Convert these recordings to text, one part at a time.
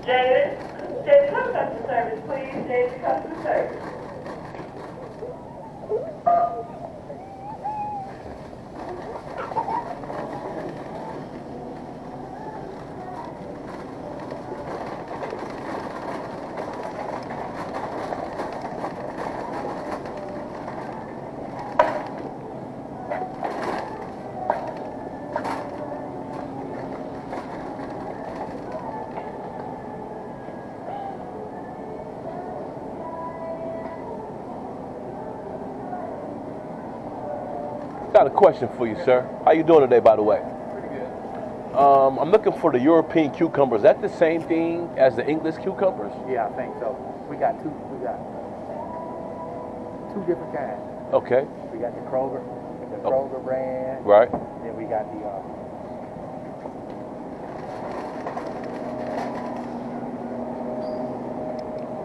David, come customer service, please. David, customer service. Got a question for you, sir. How you doing today, by the way? Pretty good. I'm looking for the European cucumbers. Is that the same thing as the English cucumbers? Yeah, I think so. We got two different kinds. Okay. We got the Kroger brand. Right. Then we got the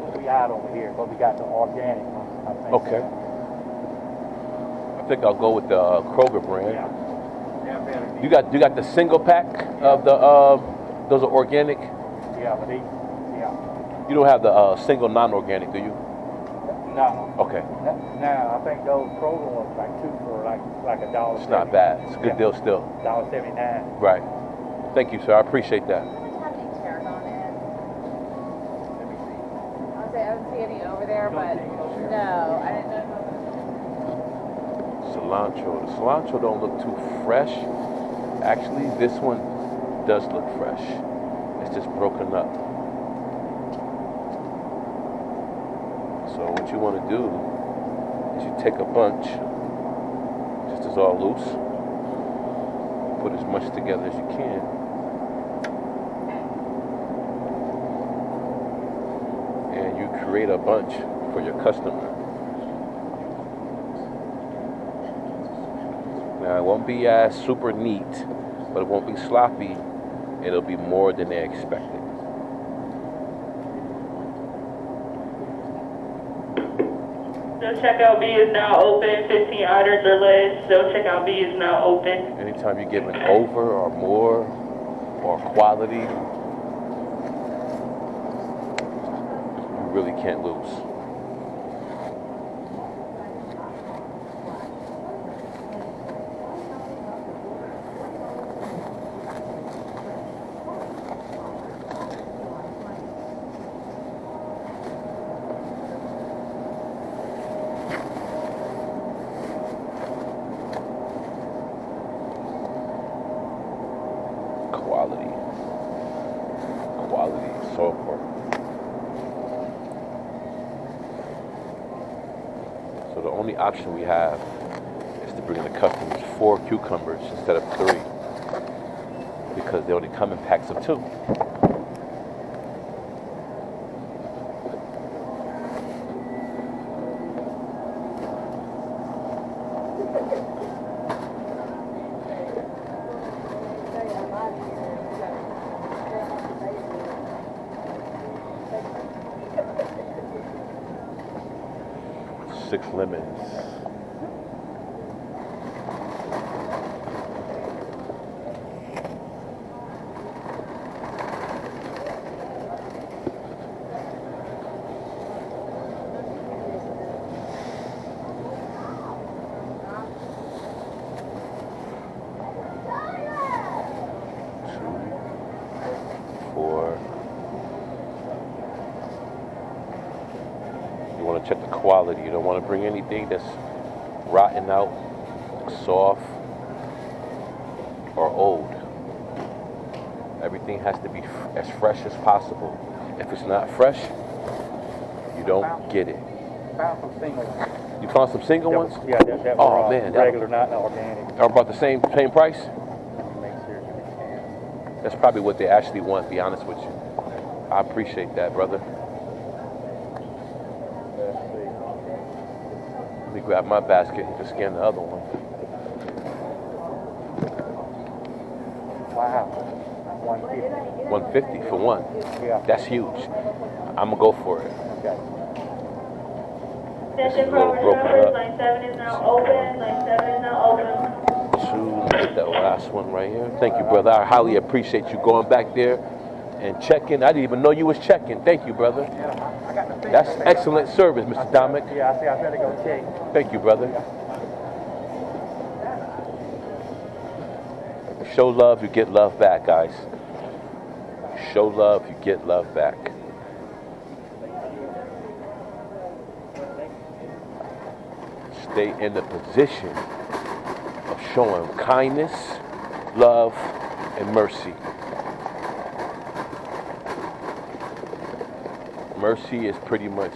what we out over here, but we got the organic ones, I think. Okay. I think I'll go with the Kroger brand. Yeah. You got the single pack of the those are organic. Yeah, but You don't have the single non-organic, do you? no. Okay. Now I think those Kroger ones like two for like $1. It's not bad. It's a good deal still. $1.79. Right. Thank you, sir. I appreciate that. Does it have any tarragon in it? I don't see any over there, but no, I didn't know. Cilantro. The cilantro don't look too fresh. Actually, this one does look fresh. It's just broken up. So what you want to do is you take a bunch, just as all loose, put as much together as you can. And you create a bunch for your customer. Now, it won't be as super neat, but it won't be sloppy. It'll be more than they expected. So checkout B is now open. 15 items or less. So checkout B is now open. Anytime you're giving over or more or quality, you really can't lose. Quality is so important. So the only option we have is to bring the customers 4 cucumbers instead of 3, because they only come in packs of 2. 6 lemons. You want to check the quality. You don't want to bring anything that's rotten out, soft, or old. Everything has to be as fresh as possible. If it's not fresh, you don't get it. Found some single ones. You found some single ones? Yeah, that Oh were man, regular, not organic. Are about the same price? Let me make sure. That's probably what they actually want, to be honest with you. I appreciate that, brother. Let's see. Let me grab my basket and just scan the other one. Wow. 150. 150 for one. Yeah. That's huge. I'm gonna go for it. Okay. This is a little broken up. Line 7 is now open. Line 7 is now open. Get that last one right here. Thank you, brother. I highly appreciate you going back there and checking. I didn't even know you was checking. Thank you, brother. Yeah, I got the thing. That's excellent service, Mr. Dominic. Yeah, I see. I better go check. Thank you, brother. Show love, you get love back, guys. Show love, you get love back. Stay in the position of showing kindness, love, and mercy. Mercy is pretty much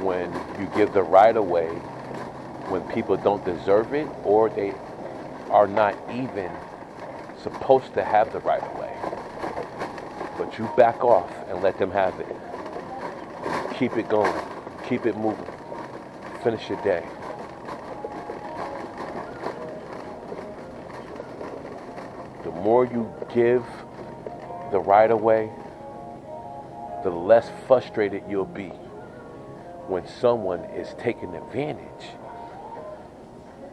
when you give the right away when people don't deserve it or they are not even supposed to have the right of way. But you back off and let them have it. And keep it going. Keep it moving. Finish your day. The more you give the right of way, the less frustrated you'll be when someone is taking advantage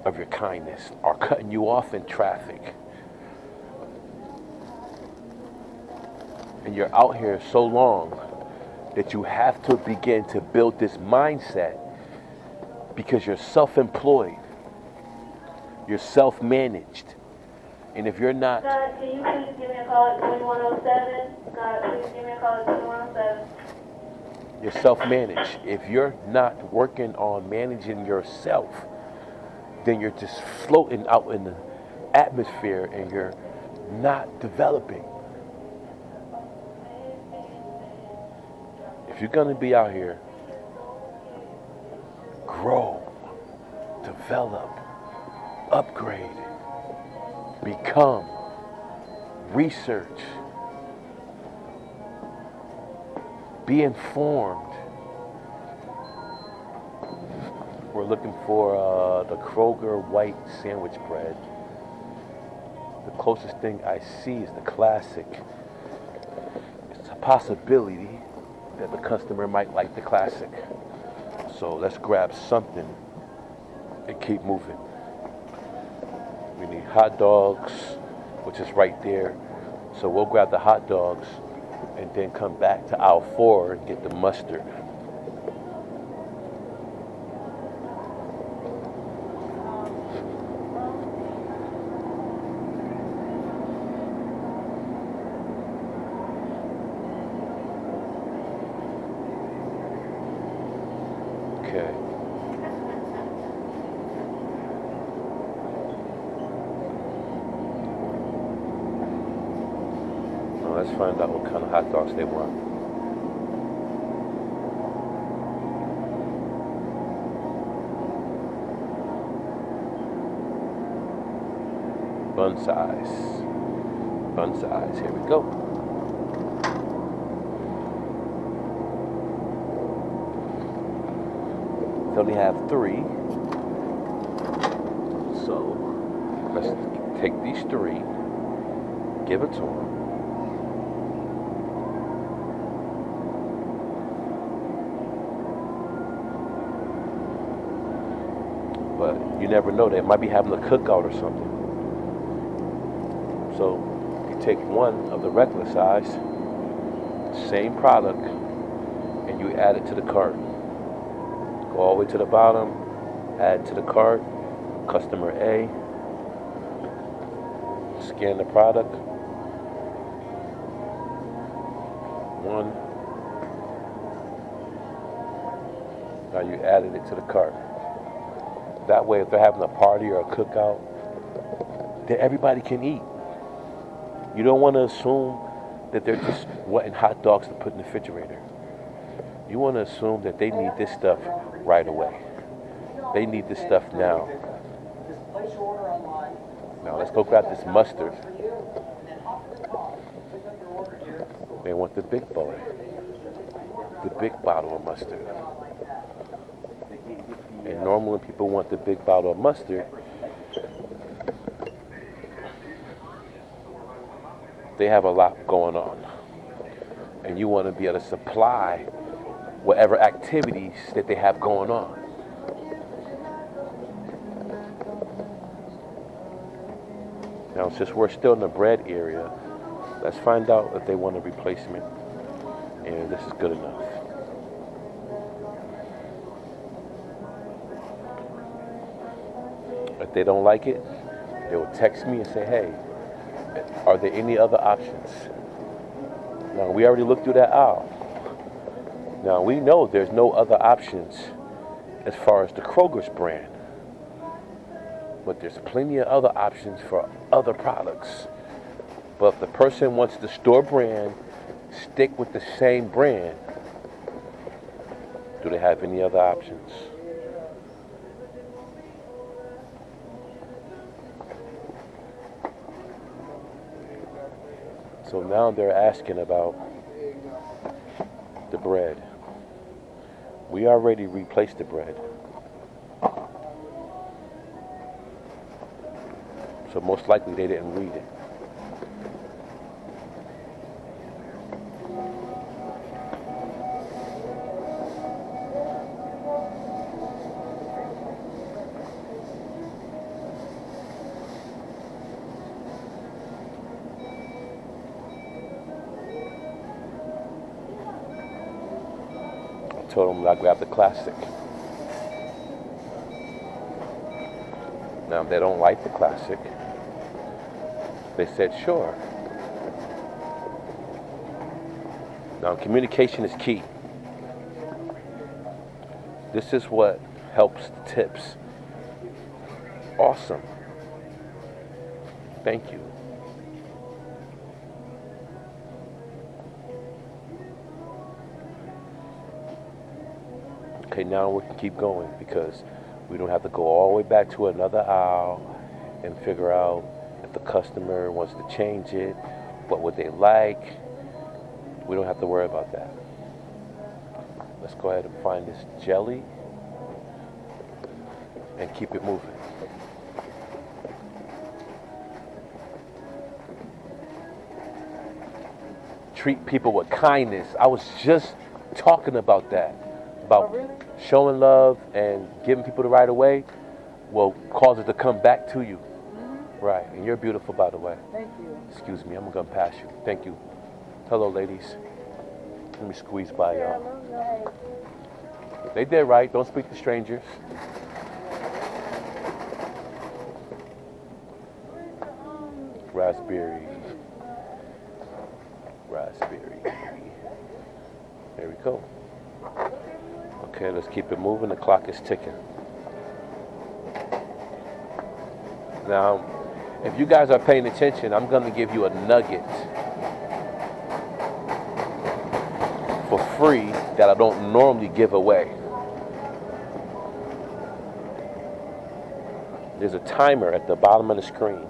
of your kindness or cutting you off in traffic. And you're out here so long that you have to begin to build this mindset because you're self-employed, you're self-managed, and if you're not... Scott, can you please give me a call at 2107? Scott, please give me a call at 2107. You're self-managed. If you're not working on managing yourself, then you're just floating out in the atmosphere and you're not developing. If you're going to be out here, grow, develop, upgrade, become, research, be informed. We're looking for the Kroger white sandwich bread. The closest thing I see is the classic. It's a possibility that the customer might like the classic. So let's grab something and keep moving. We need hot dogs, which is right there. So we'll grab the hot dogs and then come back to aisle 4 and get the mustard. Okay. Now let's find out what kind of hot dogs they want. Bun size. Bun size. Here we go. Only have 3, so let's take these 3, give it to them. But you never know, they might be having a cookout or something. So you take one of the regular size, same product, and you add it to the cart. Go all the way to the bottom, add to the cart, customer A, scan the product, 1, now you added it to the cart. That way if they're having a party or a cookout, then everybody can eat. You don't want to assume that they're just wanting hot dogs to put in the refrigerator. You want to assume that they need this stuff right away. They need this stuff now. Now let's go grab this mustard. They want the big boy, the big bottle of mustard. And normally when people want the big bottle of mustard, they have a lot going on. And you want to be able to supply whatever activities that they have going on. Now, since we're still in the bread area, Let's find out if they want a replacement and this is good enough. If they don't like it, they will text me and say, hey, are there any other options? Now, we already looked through that aisle. Now, we know there's no other options as far as the Kroger's brand. But there's plenty of other options for other products. But if the person wants the store brand, stick with the same brand. Do they have any other options? So now they're asking about the bread. We already replaced the bread. So most likely they didn't read it. I told them I grabbed the classic. Now, if they don't like the classic, they said, sure. Now, communication is key. This is what helps the tips. Awesome. Thank you. Okay, now we can keep going because we don't have to go all the way back to another aisle and figure out if the customer wants to change it, what would they like. We don't have to worry about that. Let's go ahead and find this jelly and keep it moving. Treat people with kindness. I was just talking about that. About showing love and giving people the right away will cause it to come back to you. Right, and you're beautiful, by the way. Thank you. Excuse me, I'm gonna pass you. Thank you. Hello, ladies. Let me squeeze by y'all. They did right. Don't speak to strangers. Raspberry. Raspberry. There we go. Okay, let's keep it moving. The clock is ticking. Now, if you guys are paying attention, I'm going to give you a nugget for free that I don't normally give away. There's a timer at the bottom of the screen.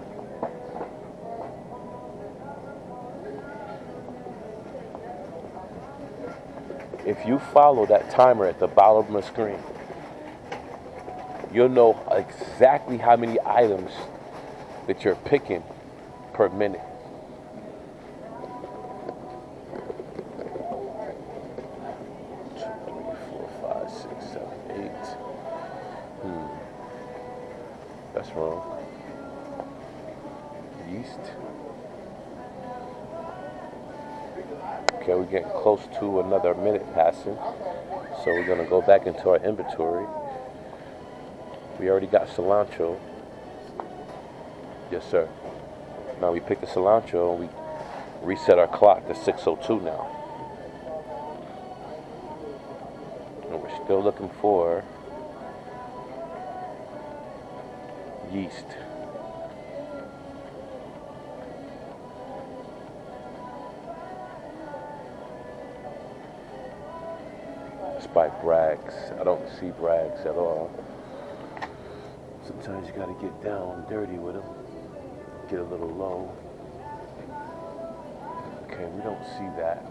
If you follow that timer at the bottom of the screen, you'll know exactly how many items that you're picking per minute. That's wrong. Yeast. Okay, we're getting close to another minute passing. So we're going to go back into our inventory. We already got cilantro. Yes, sir. Now we pick the cilantro and we reset our clock to 6:02 now. And we're still looking for yeast. It's by Bragg's. I don't see Bragg's at all. Sometimes you gotta get down dirty with them. Get a little low. Okay, we don't see that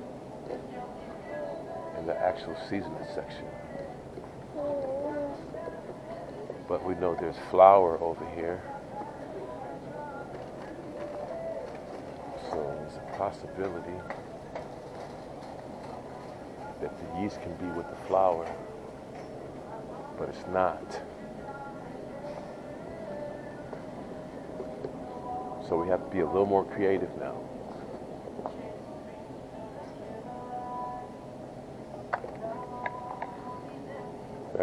in the actual seasoning section. But we know there's flour over here. So there's a possibility that the yeast can be with the flour, but it's not. So we have to be a little more creative now.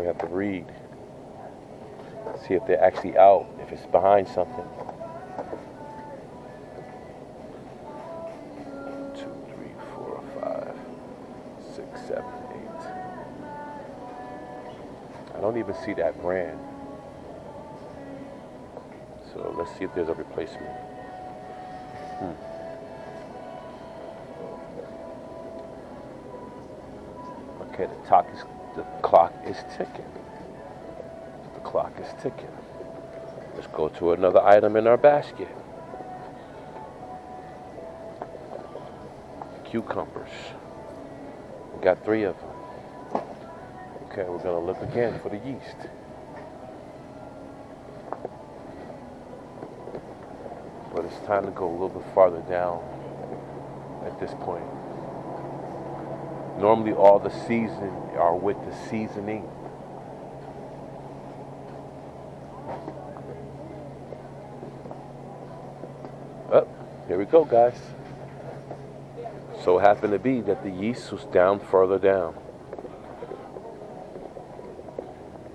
we have to read. See if they're actually out, if it's behind something. 2, 3, 4, 5, 6, 7, 8. I don't even see that brand. So let's see if there's a replacement. Okay, the clock is ticking. The clock is ticking. Let's go to another item in our basket. Cucumbers. We got 3 of them. Okay, we're gonna look again for the yeast. But it's time to go a little bit farther down at this point. Normally all the season are with the seasoning. Oh, here we go, guys. So it happened to be that the yeast was down further down.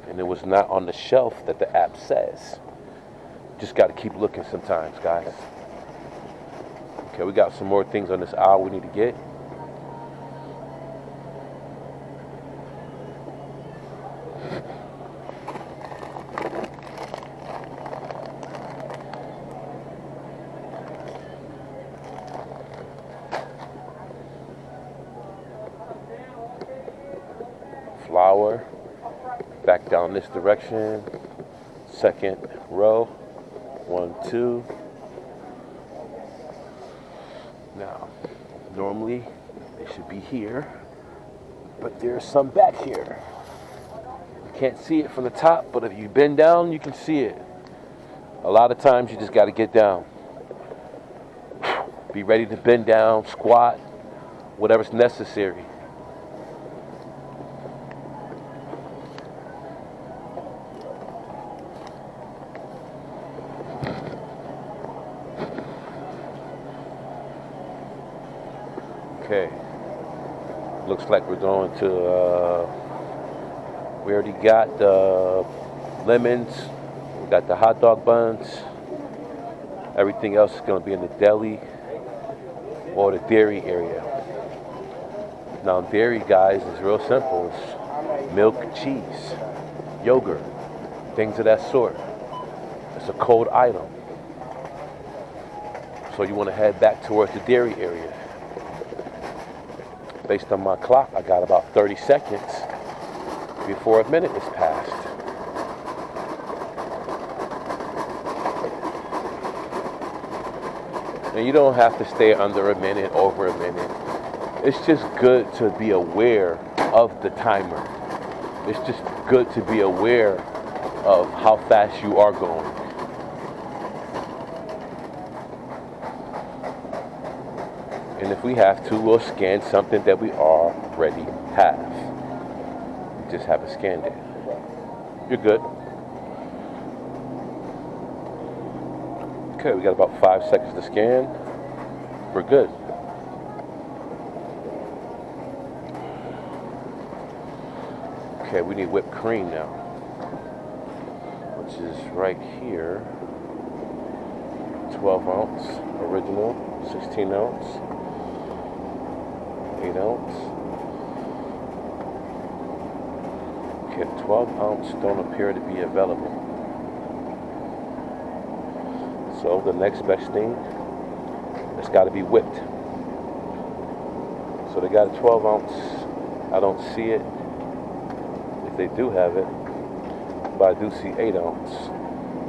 And it was not on the shelf that the app says. Just got to keep looking sometimes, guys. Okay, we got some more things on this aisle we need to get. Flour. Back down this direction. Second row. 1, 2. Now, normally they should be here, but there's some back here. You can't see it from the top, but if you bend down, you can see it. A lot of times you just got to get down. Be ready to bend down, squat, whatever's necessary. Okay, looks like we're going to, we already got the lemons, we got the hot dog buns, everything else is going to be in the deli or the dairy area. Now dairy, guys, is real simple. It's milk, cheese, yogurt, things of that sort. It's a cold item. So you want to head back towards the dairy area. Based on my clock, I got about 30 seconds before a minute is passed. And you don't have to stay under a minute, over a minute. It's just good to be aware of the timer. It's just good to be aware of how fast you are going. And if we have to, we'll scan something that we already have. We just haven't scanned it. You're good. Okay, we got about 5 seconds to scan. We're good. Okay, we need whipped cream now, which is right here. 12 ounce original, 16 ounce. 8 ounce. Okay, 12 ounce don't appear to be available. So the next best thing, it's got to be whipped. So they got a 12 ounce. I don't see it. If they do have it, but I do see 8 ounce.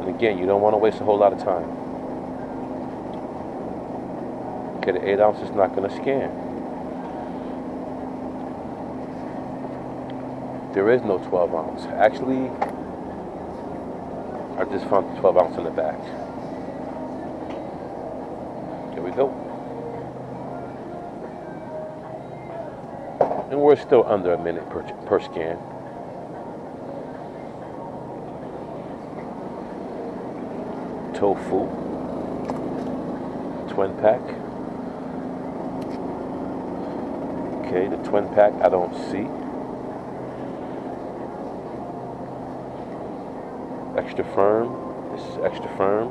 And again, you don't want to waste a whole lot of time. Okay, the 8 ounce is not going to scan. There is no 12 ounce. Actually, I just found the 12 ounce in the back. Here we go. And we're still under a minute per scan. Tofu. Twin pack. Okay, the twin pack I don't see. extra firm. This is extra firm.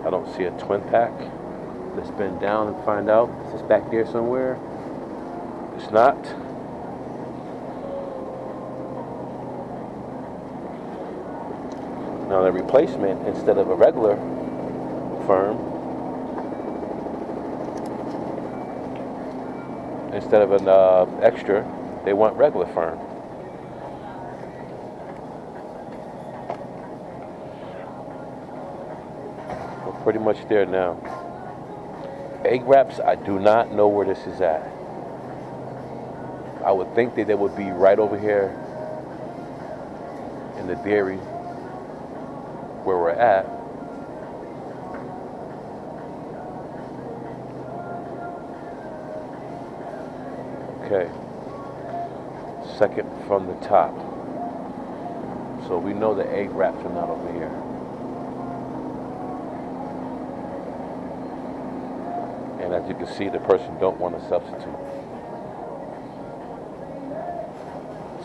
I don't see a twin pack. Let's bend down and find out. Is this back there somewhere? It's not. Now the replacement, instead of a regular firm, instead of an extra, they want regular firm. We're pretty much there now. Egg wraps, I do not know where this is at. I would think that they would be right over here in the dairy where we're at. Okay. Second from the top. So we know the egg wraps are not over here. And as you can see, the person don't want to substitute.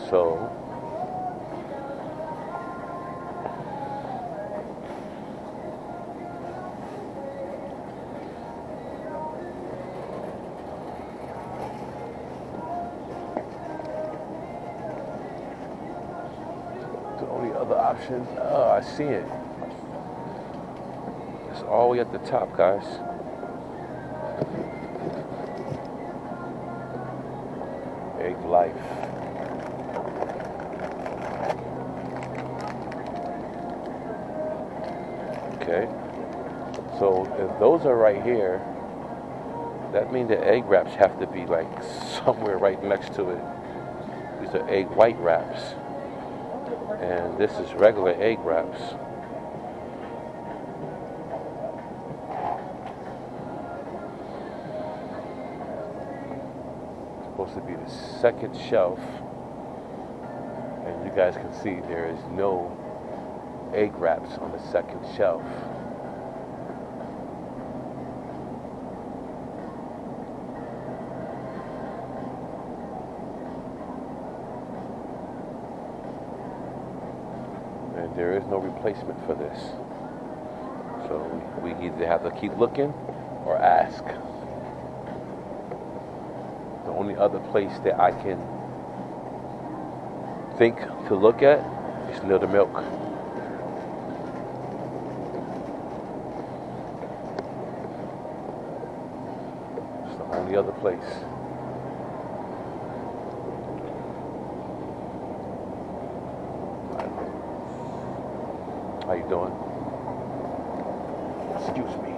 So the only other option, oh, I see it. It's all the way at the top, guys. Egg life. Okay. So if those are right here, that means the egg wraps have to be like somewhere right next to it. These are egg white wraps. And this is regular egg wraps. Supposed to be the second shelf, and you guys can see there is no egg wraps on the second shelf. And there is no replacement for this. So we either have to keep looking or ask. The only other place that I can think to look at is near the milk. It's the only other place. How you doing? Excuse me.